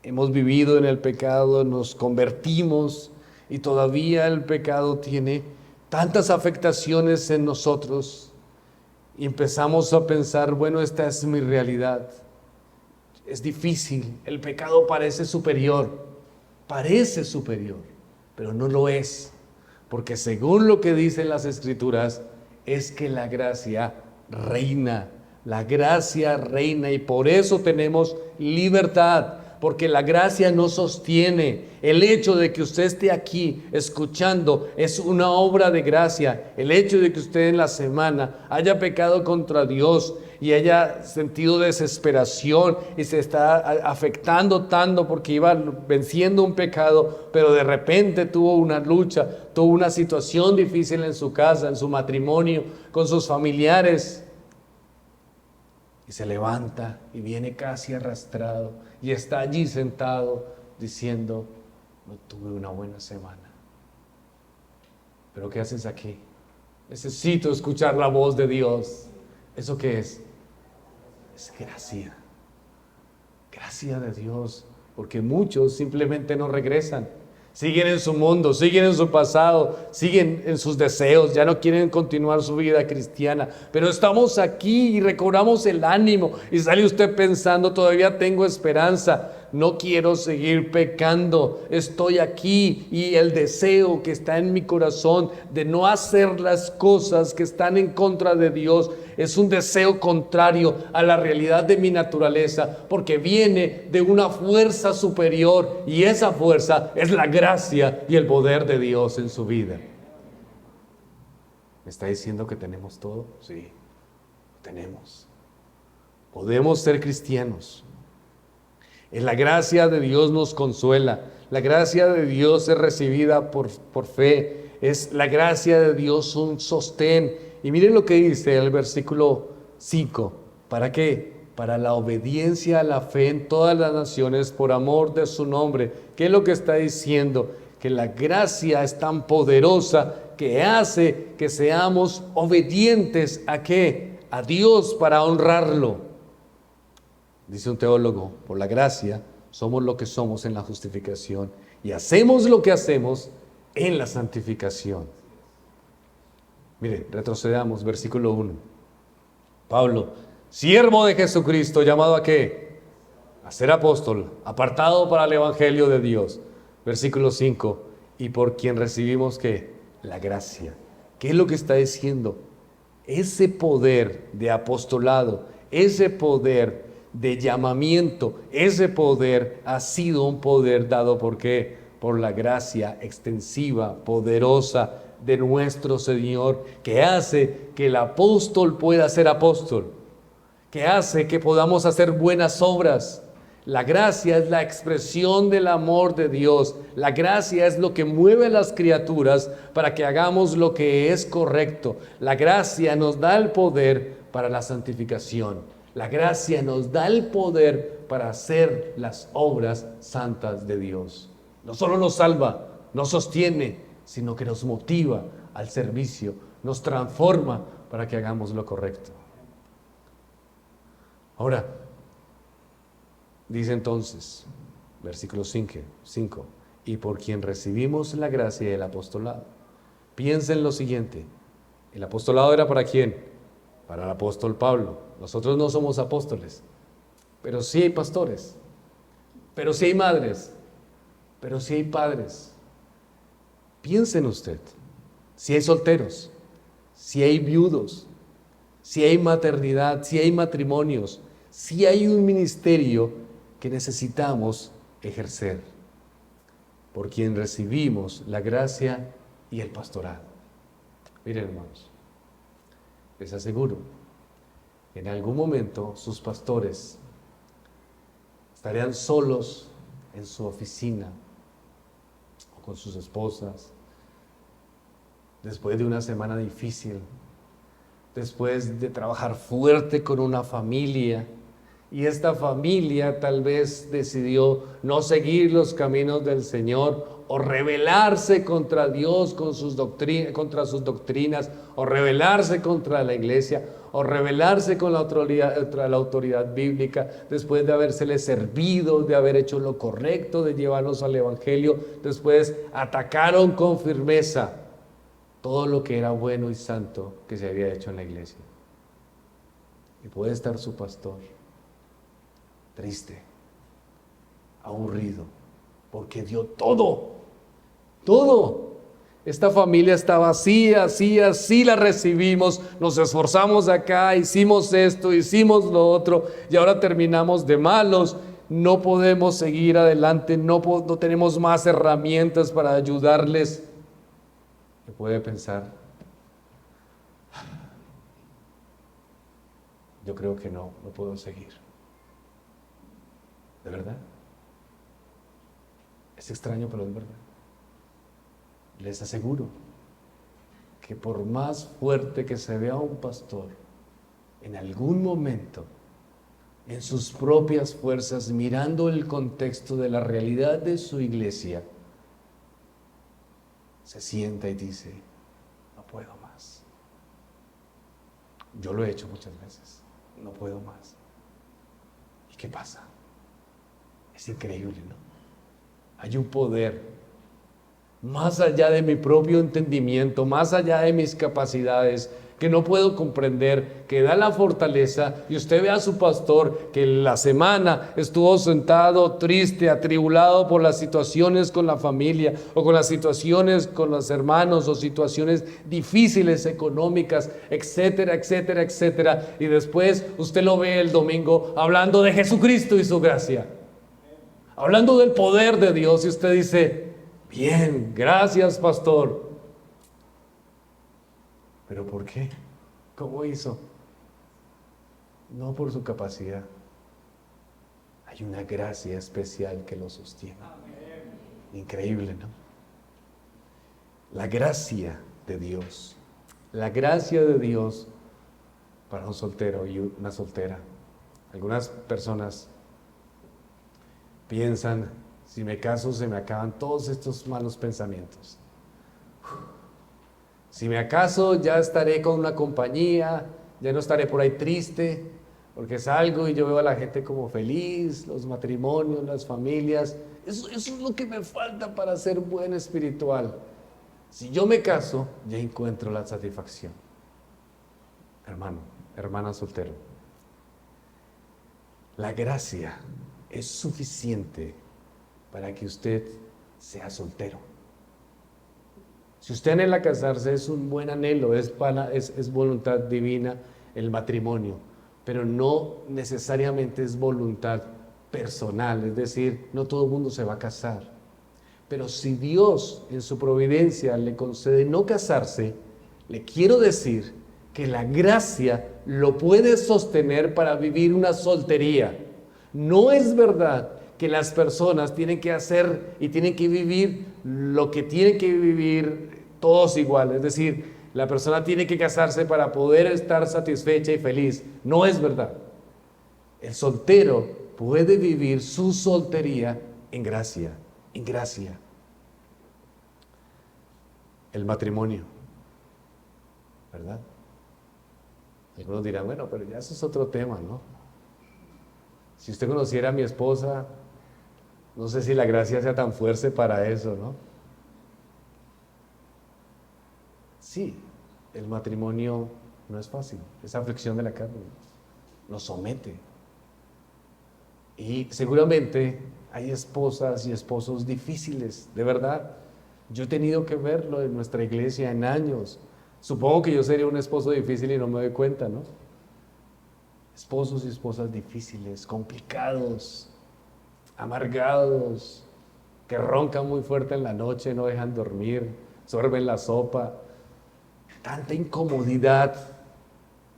hemos vivido en el pecado, nos convertimos, y todavía el pecado tiene tantas afectaciones en nosotros, y empezamos a pensar, bueno, esta es mi realidad. Es difícil, el pecado parece superior, pero no lo es. Porque según lo que dicen las Escrituras, es que la gracia reina, y por eso tenemos libertad, porque la gracia nos sostiene. El hecho de que usted esté aquí escuchando es una obra de gracia. El hecho de que usted en la semana haya pecado contra Dios y haya sentido desesperación y se está afectando tanto porque iba venciendo un pecado, pero de repente tuvo una lucha, tuvo una situación difícil en su casa, en su matrimonio, con sus familiares, y se levanta y viene casi arrastrado y está allí sentado diciendo, no tuve una buena semana. ¿Pero qué haces aquí? Necesito escuchar la voz de Dios. ¿Eso qué es? Es gracia. Gracia de Dios. Porque muchos simplemente no regresan. Siguen en su mundo, siguen en su pasado, siguen en sus deseos, ya no quieren continuar su vida cristiana. Pero estamos aquí y recobramos el ánimo y sale usted pensando, todavía tengo esperanza. No quiero seguir pecando, estoy aquí, y el deseo que está en mi corazón de no hacer las cosas que están en contra de Dios es un deseo contrario a la realidad de mi naturaleza, porque viene de una fuerza superior, y esa fuerza es la gracia y el poder de Dios en su vida. ¿Me está diciendo que tenemos todo? Sí, lo tenemos. Podemos ser cristianos. En la gracia de Dios nos consuela. La gracia de Dios es recibida por fe. Es la gracia de Dios un sostén. Y miren lo que dice el versículo 5. ¿Para qué? Para la obediencia a la fe en todas las naciones por amor de su nombre. ¿Qué es lo que está diciendo? Que la gracia es tan poderosa que hace que seamos obedientes ¿a qué? A Dios para honrarlo. Dice un teólogo, por la gracia somos lo que somos en la justificación y hacemos lo que hacemos en la santificación. Mire, retrocedamos, versículo 1. Pablo, siervo de Jesucristo, ¿llamado a qué? A ser apóstol, apartado para el evangelio de Dios. Versículo 5, y por quien recibimos ¿qué? La gracia. ¿Qué es lo que está diciendo? Ese poder de apostolado, ese poder de llamamiento, ese poder ha sido un poder dado ¿por qué? Por la gracia extensiva, poderosa de nuestro Señor, que hace que el apóstol pueda ser apóstol, que hace que podamos hacer buenas obras. La gracia es la expresión del amor de Dios. La gracia es lo que mueve a las criaturas para que hagamos lo que es correcto. La gracia nos da el poder para la santificación. La gracia nos da el poder para hacer las obras santas de Dios. No solo nos salva, nos sostiene, sino que nos motiva al servicio, nos transforma para que hagamos lo correcto. Ahora, dice entonces, versículo 5, y por quien recibimos la gracia y el apostolado. Piensa en lo siguiente, ¿el apostolado era para quién? Para el apóstol Pablo. Nosotros no somos apóstoles, pero sí hay pastores, pero sí hay madres, pero sí hay padres. Piense en usted, si hay solteros, si hay viudos, si hay maternidad, si hay matrimonios, si hay un ministerio que necesitamos ejercer, por quien recibimos la gracia y el pastorado. Miren, hermanos, les aseguro, en algún momento sus pastores estarían solos en su oficina o con sus esposas, después de una semana difícil, después de trabajar fuerte con una familia, y esta familia tal vez decidió no seguir los caminos del Señor o rebelarse contra Dios contra sus doctrinas, o rebelarse contra la iglesia, o rebelarse con la autoridad bíblica, después de habérsele servido, de haber hecho lo correcto, de llevarlos al evangelio. Después atacaron con firmeza todo lo que era bueno y santo que se había hecho en la iglesia. Y puede estar su pastor triste, aburrido, porque dio todo. Esta familia está vacía, así la recibimos, nos esforzamos acá, hicimos esto, hicimos lo otro, y ahora terminamos de malos. No podemos seguir adelante, no tenemos más herramientas para ayudarles. ¿Qué puede pensar? Yo creo que no puedo seguir. ¿De verdad? Es extraño, pero es verdad. Les aseguro que por más fuerte que se vea un pastor, en algún momento, en sus propias fuerzas, mirando el contexto de la realidad de su iglesia, se sienta y dice, no puedo más. Yo lo he hecho muchas veces, no puedo más. ¿Y qué pasa? Es increíble, ¿no? Hay un poder más allá de mi propio entendimiento, más allá de mis capacidades, que no puedo comprender, que da la fortaleza. Y usted ve a su pastor que la semana estuvo sentado, triste, atribulado por las situaciones con la familia, o con las situaciones con los hermanos, o situaciones difíciles económicas, etcétera, etcétera, etcétera. Y después usted lo ve el domingo hablando de Jesucristo y su gracia, hablando del poder de Dios, y usted dice, bien, gracias, pastor. ¿Pero por qué? ¿Cómo hizo? No por su capacidad. Hay una gracia especial que lo sostiene. Increíble, ¿no? La gracia de Dios. La gracia de Dios para un soltero y una soltera. Algunas personas piensan, si me caso se me acaban todos estos malos pensamientos. Si me caso ya estaré con una compañía, ya no estaré por ahí triste, porque salgo y yo veo a la gente como feliz, los matrimonios, las familias. Eso es lo que me falta para ser buen espiritual. Si yo me caso, ya encuentro la satisfacción. Hermano, hermana soltero, la gracia es suficiente para que usted sea soltero. Si usted anhela casarse, es un buen anhelo, es voluntad divina el matrimonio, pero no necesariamente es voluntad personal, es decir, no todo el mundo se va a casar. Pero si Dios en su providencia le concede no casarse, le quiero decir que la gracia lo puede sostener para vivir una soltería. No es verdad que las personas tienen que hacer y tienen que vivir lo que tienen que vivir todos igual. Es decir, la persona tiene que casarse para poder estar satisfecha y feliz. No es verdad. El soltero puede vivir su soltería en gracia. En gracia. El matrimonio, ¿verdad? Algunos dirán, bueno, pero ya eso es otro tema, ¿no? Si usted conociera a mi esposa, no sé si la gracia sea tan fuerte para eso, ¿no? Sí, el matrimonio no es fácil, es aflicción de la carne, nos somete. Y seguramente hay esposas y esposos difíciles, de verdad. Yo he tenido que verlo en nuestra iglesia en años. Supongo que yo sería un esposo difícil y no me doy cuenta, ¿no? Esposos y esposas difíciles, complicados, amargados, que roncan muy fuerte en la noche, no dejan dormir, sorben la sopa. Tanta incomodidad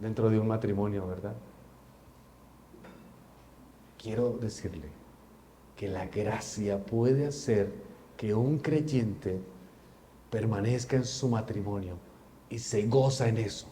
dentro de un matrimonio, ¿verdad? Quiero decirle que la gracia puede hacer que un creyente permanezca en su matrimonio y se goza en eso.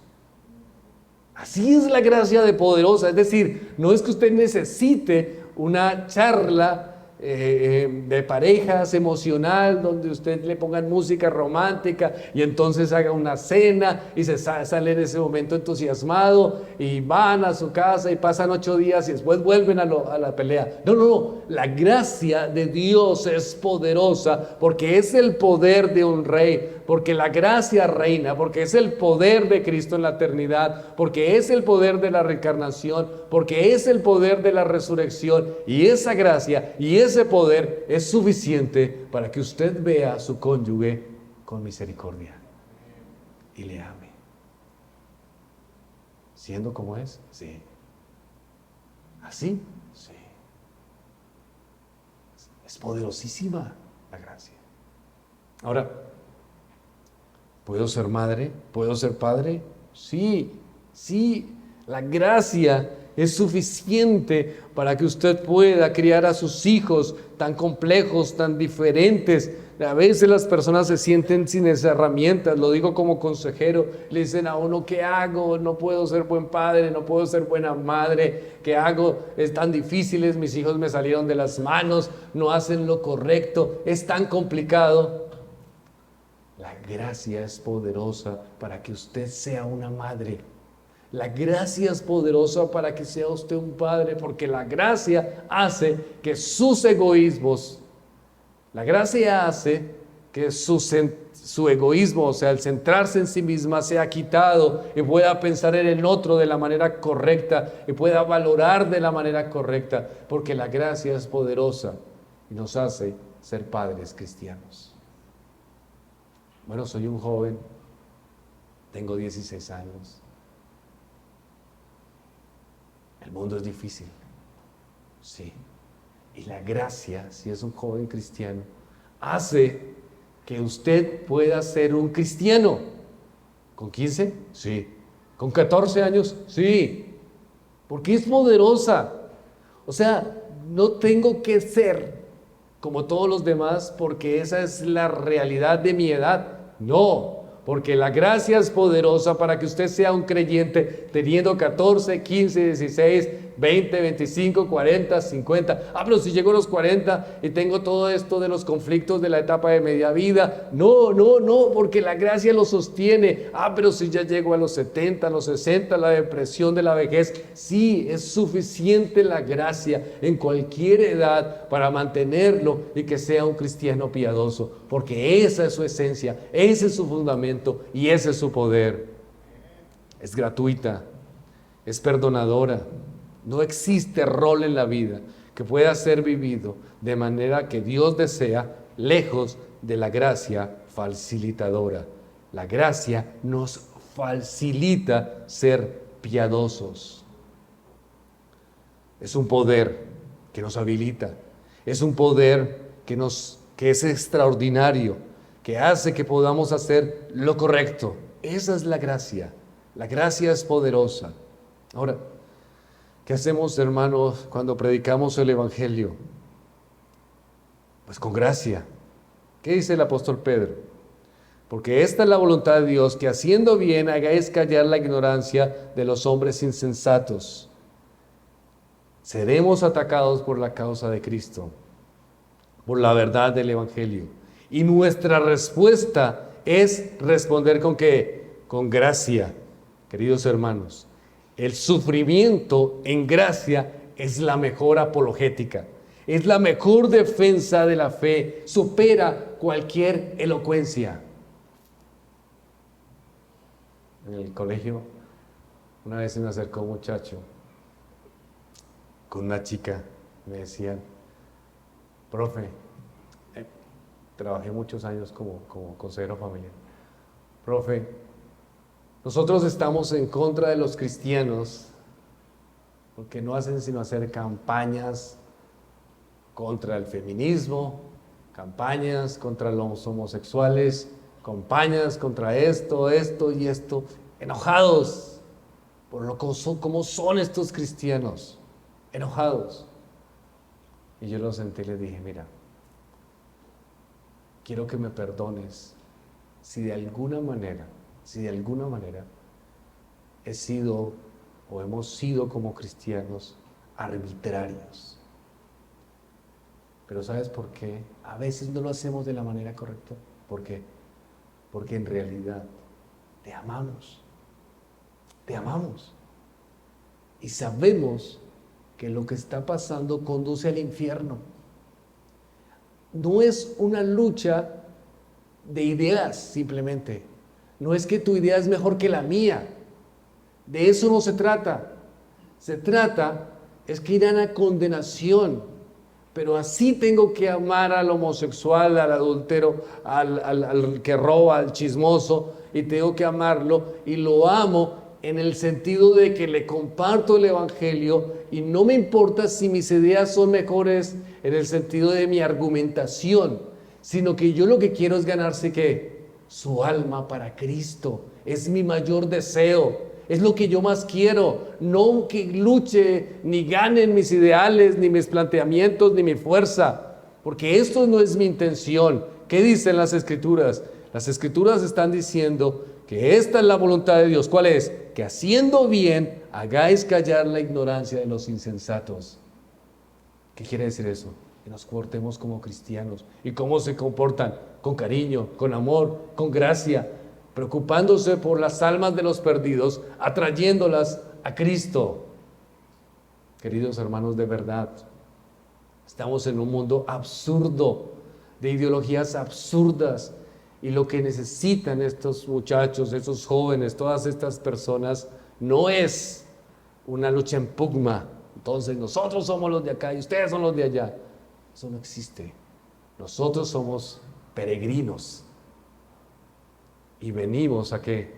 Así es la gracia de poderosa, es decir, no es que usted necesite una charla de parejas emocional donde usted le pongan música romántica y entonces haga una cena y se sale en ese momento entusiasmado y van a su casa y pasan 8 días y después vuelven a la pelea. No, la gracia de Dios es poderosa porque es el poder de un rey, porque la gracia reina, porque es el poder de Cristo en la eternidad, porque es el poder de la reencarnación, porque es el poder de la resurrección, y esa gracia y ese poder es suficiente para que usted vea a su cónyuge con misericordia y le ame. ¿Siendo como es? Sí. ¿Así? Sí. Es poderosísima la gracia. Ahora, ¿puedo ser madre? ¿Puedo ser padre? Sí. La gracia es suficiente para que usted pueda criar a sus hijos tan complejos, tan diferentes. A veces las personas se sienten sin esas herramientas, lo digo como consejero, le dicen a uno, ¿qué hago? No puedo ser buen padre, no puedo ser buena madre, ¿qué hago? Es tan difícil, mis hijos me salieron de las manos, no hacen lo correcto, es tan complicado. La gracia es poderosa para que usted sea una madre. La gracia es poderosa para que sea usted un padre, porque la gracia hace que sus egoísmos, la gracia hace que su egoísmo, o sea, el centrarse en sí misma, sea quitado y pueda pensar en el otro de la manera correcta y pueda valorar de la manera correcta, porque la gracia es poderosa y nos hace ser padres cristianos. Bueno, soy un joven, tengo 16 años. El mundo es difícil, sí. Y la gracia, si es un joven cristiano, hace que usted pueda ser un cristiano ¿Con 15? Sí. ¿Con 14 años? Sí. Porque es poderosa. O sea, no tengo que ser como todos los demás porque esa es la realidad de mi edad. No, porque la gracia es poderosa para que usted sea un creyente teniendo 14, 15, 16, 20, 25, 40, 50. Pero si llego a los 40 y tengo todo esto de los conflictos de la etapa de media vida. No, porque la gracia lo sostiene. Pero si ya llego a los 70, a los 60, la depresión de la vejez. Sí, es suficiente la gracia en cualquier edad para mantenerlo y que sea un cristiano piadoso. Porque esa es su esencia, ese es su fundamento y ese es su poder. Es gratuita, es perdonadora. No existe rol en la vida que pueda ser vivido de manera que Dios desea, lejos de la gracia facilitadora. La gracia nos facilita ser piadosos. Es un poder que nos habilita, es un poder que es extraordinario, que hace que podamos hacer lo correcto. Esa es la gracia. La gracia es poderosa. Ahora, ¿qué hacemos, hermanos, cuando predicamos el Evangelio? Pues con gracia. ¿Qué dice el apóstol Pedro? Porque esta es la voluntad de Dios, que haciendo bien hagáis callar la ignorancia de los hombres insensatos. Seremos atacados por la causa de Cristo, por la verdad del Evangelio. Y nuestra respuesta es responder ¿con qué? Con gracia, queridos hermanos. El sufrimiento en gracia es la mejor apologética, es la mejor defensa de la fe, supera cualquier elocuencia. En el colegio, una vez se me acercó un muchacho con una chica, me decían: profe, trabajé muchos años como consejero familiar. Profe, nosotros estamos en contra de los cristianos porque no hacen sino hacer campañas contra el feminismo, campañas contra los homosexuales, campañas contra esto y esto, enojados por cómo son estos cristianos, enojados. Y yo lo senté y le dije: mira, quiero que me perdones si de alguna manera he sido o hemos sido como cristianos arbitrarios. Pero ¿sabes por qué? A veces no lo hacemos de la manera correcta. ¿Por qué? Porque en realidad te amamos. Te amamos. Y sabemos que lo que está pasando conduce al infierno. No es una lucha de ideas simplemente. No es que tu idea es mejor que la mía. De eso no se trata. Se trata es que irán a condenación. Pero así tengo que amar al homosexual, al adúltero, al que roba, al chismoso, y tengo que amarlo, y lo amo en el sentido de que le comparto el Evangelio, y no me importa si mis ideas son mejores en el sentido de mi argumentación, sino que yo lo que quiero es ganarse ¿qué? Su alma para Cristo. Es mi mayor deseo. Es lo que yo más quiero, no que luche ni ganen mis ideales, ni mis planteamientos, ni mi fuerza, porque esto no es mi intención. ¿Qué dicen las Escrituras? Las Escrituras están diciendo que esta es la voluntad de Dios. ¿Cuál es? Que haciendo bien hagáis callar la ignorancia de los insensatos. ¿Qué quiere decir eso? Que nos comportemos como cristianos. ¿Y cómo se comportan? Con cariño, con amor, con gracia, preocupándose por las almas de los perdidos, atrayéndolas a Cristo. Queridos hermanos, de verdad, estamos en un mundo absurdo, de ideologías absurdas, y lo que necesitan estos muchachos, estos jóvenes, todas estas personas, no es una lucha en pugna. Entonces nosotros somos los de acá y ustedes son los de allá. Eso no existe. Nosotros somos peregrinos. Y venimos ¿a qué?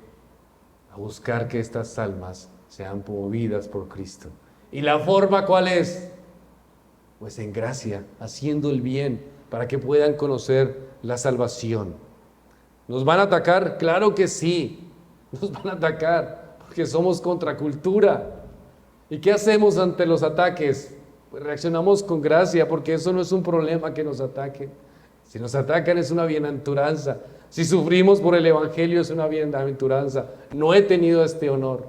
A buscar que estas almas sean movidas por Cristo. ¿Y la forma cuál es? Pues en gracia, haciendo el bien, para que puedan conocer la salvación. ¿Nos van a atacar? Claro que sí. nos van a atacar, porque somos contracultura. ¿Y qué hacemos ante los ataques? Pues reaccionamos con gracia, porque eso no es un problema que nos ataquen. Si nos atacan es una bienaventuranza. Si sufrimos por el Evangelio es una bienaventuranza. No he tenido este honor.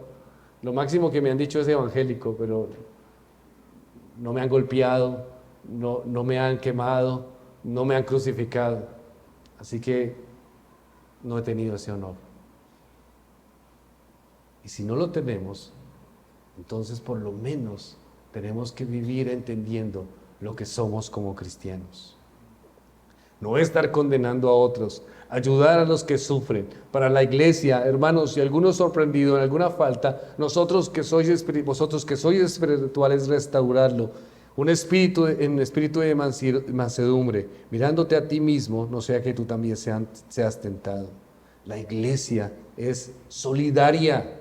Lo máximo que me han dicho es evangélico, pero no me han golpeado, no me han quemado, no me han crucificado. Así que no he tenido ese honor. Y si no lo tenemos, entonces por lo menos tenemos que vivir entendiendo lo que somos como cristianos. No estar condenando a otros, ayudar a los que sufren. Para la iglesia, hermanos, si alguno es sorprendido en alguna falta, vosotros que sois espirituales, restaurarlo. Un espíritu de mansedumbre, mirándote a ti mismo, no sea que tú también seas tentado. La iglesia es solidaria.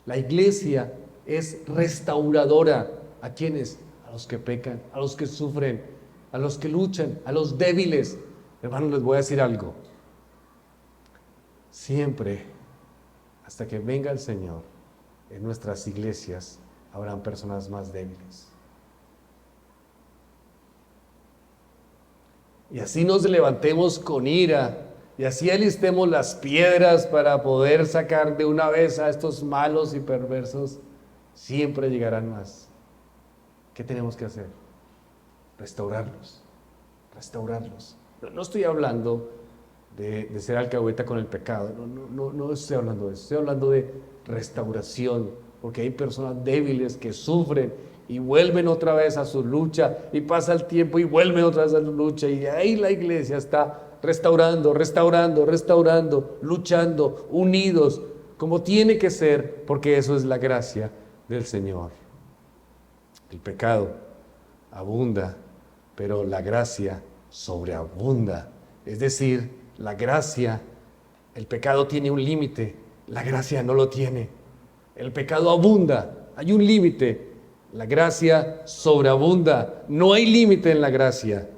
La iglesia es restauradora. ¿A quiénes? A los que pecan, a los que sufren, a los que luchan, a los débiles. Hermanos, les voy a decir algo. Siempre, hasta que venga el Señor, en nuestras iglesias habrán personas más débiles. Y así nos levantemos con ira, y así alistemos las piedras para poder sacar de una vez a estos malos y perversos, siempre llegarán más. ¿Qué tenemos que hacer? Restaurarlos. No estoy hablando de ser alcahueta con el pecado, no estoy hablando de eso, estoy hablando de restauración, porque hay personas débiles que sufren y vuelven otra vez a su lucha, y pasa el tiempo y vuelven otra vez a su lucha, y ahí la iglesia está restaurando, luchando, unidos, como tiene que ser, porque eso es la gracia del Señor. El pecado abunda, pero la gracia sobreabunda. Es decir, la gracia, el pecado tiene un límite, la gracia no lo tiene. El pecado abunda, hay un límite, la gracia sobreabunda. No hay límite en la gracia,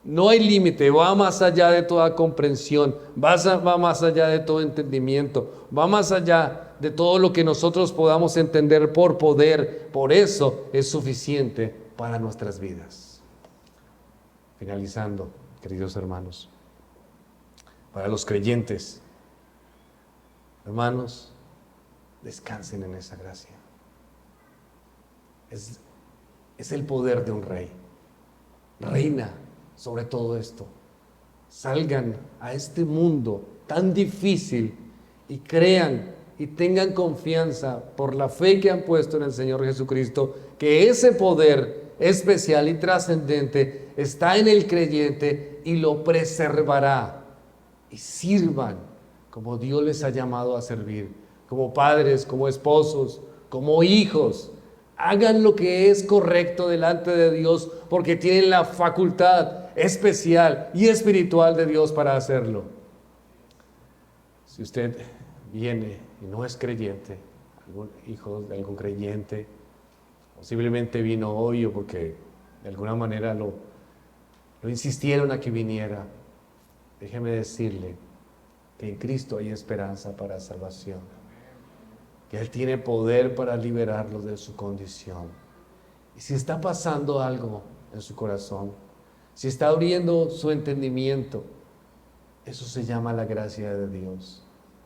no hay límite, va más allá de toda comprensión, va más allá de todo entendimiento, va más allá de todo lo que nosotros podamos entender por poder. Por eso es suficiente para nuestras vidas. Finalizando, queridos hermanos, para los creyentes, hermanos, descansen en esa gracia. Es el poder de un rey. Reina sobre todo esto. Salgan a este mundo tan difícil y crean y tengan confianza por la fe que han puesto en el Señor Jesucristo, que ese poder especial y trascendente está en el creyente y lo preservará. Y sirvan como Dios les ha llamado a servir, como padres, como esposos, como hijos. Hagan lo que es correcto delante de Dios, porque tienen la facultad especial y espiritual de Dios para hacerlo. Si usted viene y no es creyente, algún hijo de algún creyente, posiblemente vino hoy o porque de alguna manera lo insistieron a que viniera, déjeme decirle que en Cristo hay esperanza para salvación, que Él tiene poder para liberarlos de su condición. Y si está pasando algo en su corazón, si está abriendo su entendimiento, eso se llama la gracia de Dios,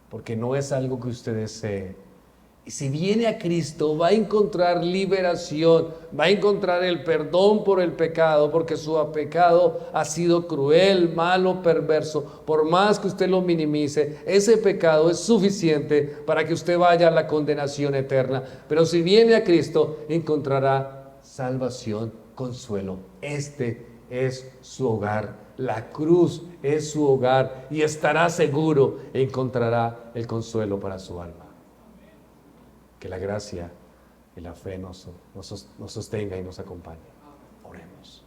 porque no es algo que usted desee. Y si viene a Cristo, va a encontrar liberación, va a encontrar el perdón por el pecado, porque su pecado ha sido cruel, malo, perverso. Por más que usted lo minimice, ese pecado es suficiente para que usted vaya a la condenación eterna. Pero si viene a Cristo, encontrará salvación, consuelo. Este es su hogar. La cruz es su hogar y estará seguro, encontrará el consuelo para su alma. Que la gracia y la fe nos sostenga y nos acompañe. Oremos.